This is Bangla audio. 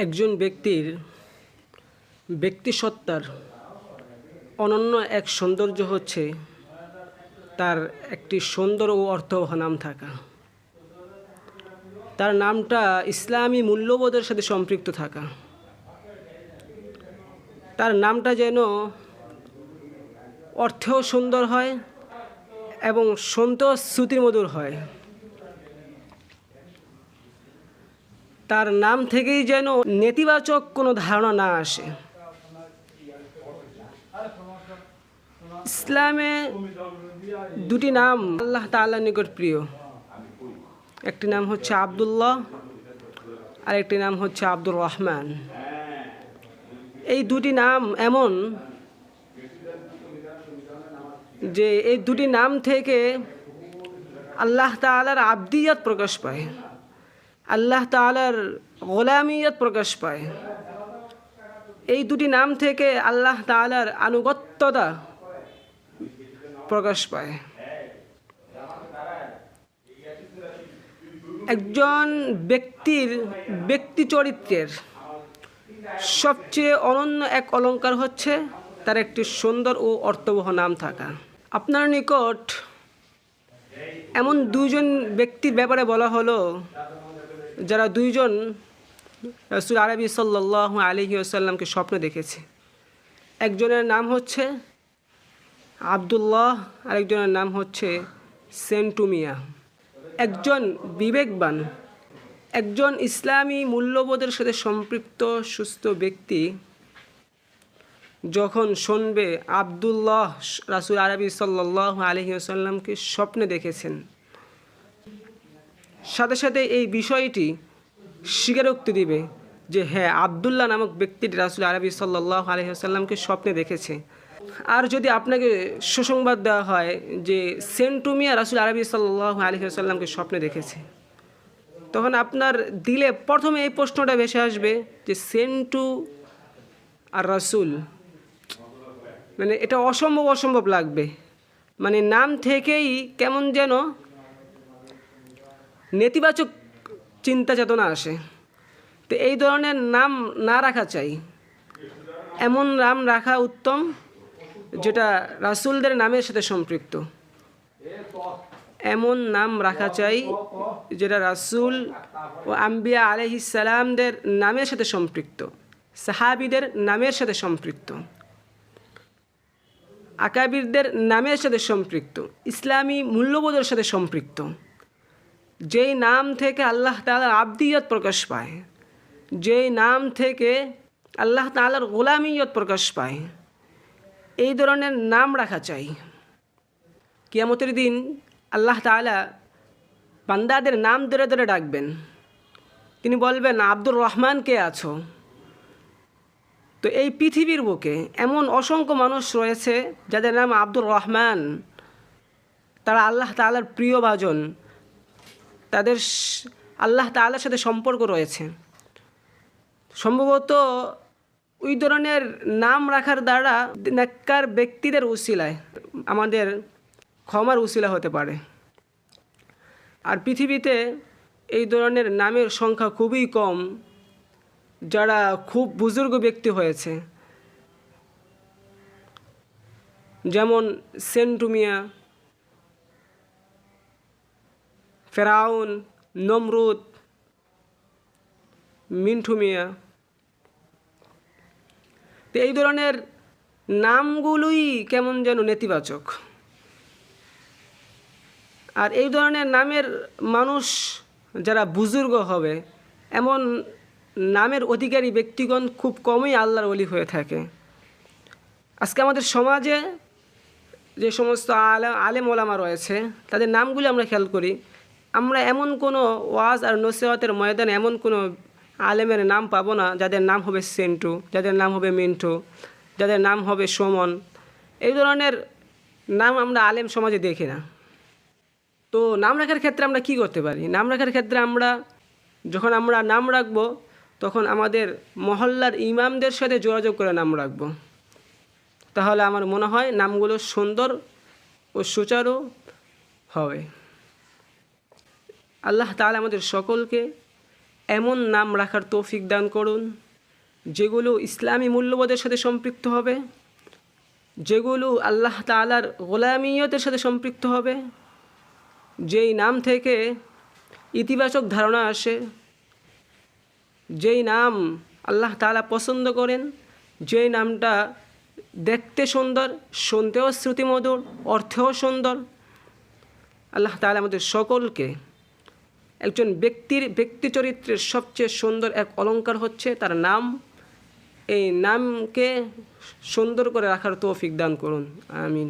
একজন ব্যক্তির ব্যক্তিসত্তার অনন্য এক সৌন্দর্য হচ্ছে তার একটি সুন্দর ও অর্থবহ নাম থাকা। তার নামটা ইসলামী মূল্যবোধের সাথে সম্পৃক্ত থাকা। তার নামটা যেন অর্থেও সুন্দর হয় এবং শুনতেও শ্রুতিমধুর হয়। তার নাম থেকেই যেন নেতিবাচক কোনো ধারণা না আসে। ইসলামে দুটি নাম আল্লাহ তাআলার নিকট প্রিয়। একটি নাম হচ্ছে আব্দুল্লাহ আর একটি নাম হচ্ছে আব্দুর রহমান। এই দুটি নাম এমন যে এই দুটি নাম থেকে আল্লাহ তাআলার আবদিয়ত প্রকাশ পায়, আল্লাহ তাআলার গোলামিয়ত প্রকাশ পায়। এই দুটি নাম থেকে আল্লাহ তাআলার আনুগত্যতা প্রকাশ পায়। একজন ব্যক্তির ব্যক্তি চরিত্রের সবচেয়ে অনন্য এক অলংকার হচ্ছে তার একটি সুন্দর ও অর্থবহ নাম থাকা। আপনার নিকট এমন দুইজন ব্যক্তির ব্যাপারে বলা হলো যারা দুইজন রাসূল আরবি সাল্লাল্লাহু আলাইহি ওয়াসাল্লামকে স্বপ্নে দেখেছে। একজনের নাম হচ্ছে আব্দুল্লাহ, আরেকজনের নাম হচ্ছে সেন্টু মিয়া। একজন বিবেকবান, একজন ইসলামী মূল্যবোধের সাথে সম্পৃক্ত সুস্থ ব্যক্তি যখন শুনবে আব্দুল্লাহ রাসূল আরবি সাল্লাল্লাহু আলাইহি ওয়াসাল্লামকে স্বপ্নে দেখেছেন, সাথে সাথে এই বিষয়টি স্বীকারোক্তি দিবে যে হ্যাঁ, আব্দুল্লাহ নামক ব্যক্তিটি রাসূল আরবি সাল্লাল্লাহু আলাইহি ওয়াসাল্লামকে স্বপ্নে দেখেছে। আর যদি আপনাকে সুসংবাদ দেওয়া হয় যে সেন্টু মিয়া রাসূল আরবি সাল্লাল্লাহু আলাইহি ওয়াসাল্লামকে স্বপ্নে দেখেছে, তখন আপনার দিলে প্রথমে এই প্রশ্নটা ভেসে আসবে যে সেন্টু আর রাসূল, মানে এটা অসম্ভব লাগবে। মানে নাম থেকেই কেমন যেন নেতিবাচক চিন্তা চেতনা আসে। তো এই ধরনের নাম না রাখা চাই। এমন নাম রাখা উত্তম যেটা রাসূলদের নামের সাথে সম্পৃক্ত। এমন নাম রাখা চাই যেটা রাসূল ও আম্বিয়া আলাইহিস সালামদের নামের সাথে সম্পৃক্ত, সাহাবীদের নামের সাথে সম্পৃক্ত, আকাবিরদের নামের সাথে সম্পৃক্ত, ইসলামী মূল্যবোধের সাথে সম্পৃক্ত। যেই নাম থেকে আল্লাহ তাআলার আবদিয়ত প্রকাশ পায়, যেই নাম থেকে আল্লাহ তাআলার গোলামিয়ত প্রকাশ পায়, এই ধরনের নাম রাখা চাই। কিয়ামতের দিন আল্লাহ তাআলা বান্দাদের নাম ধরে ধরে ডাকবেন। তিনি বলবেন, আব্দুর রহমান কে আছো? তো এই পৃথিবীর বুকে এমন অসংখ্য মানুষ রয়েছে যাদের নাম আব্দুর রহমান। তারা আল্লাহ তাআলার প্রিয়ভাজন, তাদের আল্লাহ তাআলার সাথে সম্পর্ক রয়েছে। সম্ভবত ওই ধরনের নাম রাখার দ্বারা নেককার ব্যক্তিদের উসিলায় আমাদের ক্ষমার উসিলা হতে পারে। আর পৃথিবীতে এই ধরনের নামের সংখ্যা খুবই কম, যারা খুব বুজুর্গ ব্যক্তি হয়েছে, যেমন সেন্টু মিয়া, ফেরাউন, নমরুদ, মিন্টু মিয়া। তো এই ধরনের নামগুলোই কেমন যেন নেতিবাচক। আর এই ধরনের নামের মানুষ যারা বুজুর্গ হবে, এমন নামের অধিকারী ব্যক্তিগণ খুব কমই আল্লাহর ওলি হয়ে থাকে। আজকে আমাদের সমাজে যে সমস্ত আলেম ওলামা রয়েছে, তাদের নামগুলি আমরা খেয়াল করি, আমরা এমন কোনো ওয়াজ আর নসিহতের ময়দানে এমন কোনো আলেমের নাম পাবো না যাদের নাম হবে সেন্টু, যাদের নাম হবে মিন্টু, যাদের নাম হবে সুমন। এই ধরনের নাম আমরা আলেম সমাজে দেখি না। তো নাম রাখার ক্ষেত্রে আমরা কি করতে পারি? নাম রাখার ক্ষেত্রে আমরা যখন আমরা নাম রাখবো, তখন আমাদের মহল্লার ইমামদের সাথে যোগাযোগ করে নাম রাখবো। তাহলে আমার মনে হয় নামগুলো সুন্দর ও সুচারু হবে। আল্লাহ তাআলা আমাদের সকলকে এমন নাম রাখার তৌফিক দান করুন যেগুলো ইসলামী মূল্যবোধের সাথে সম্পৃক্ত হবে, যেগুলো আল্লাহ তাআলার গোলামিয়তের সাথে সম্পৃক্ত হবে, যেই নাম থেকে ইতিবাচক ধারণা আসে, যেই নাম আল্লাহ তাআলা পছন্দ করেন, যেই নামটা দেখতে সুন্দর, শুনতেও শ্রুতিমধুর, অর্থেও সুন্দর। আল্লাহ তাআলা আমাদের সকলকে, একজন ব্যক্তি চরিত্রের সবচেয়ে সুন্দর এক অলংকার হচ্ছে তার নাম, এই নামকে সুন্দর করে রাখার তৌফিক দান করুন। আমিন।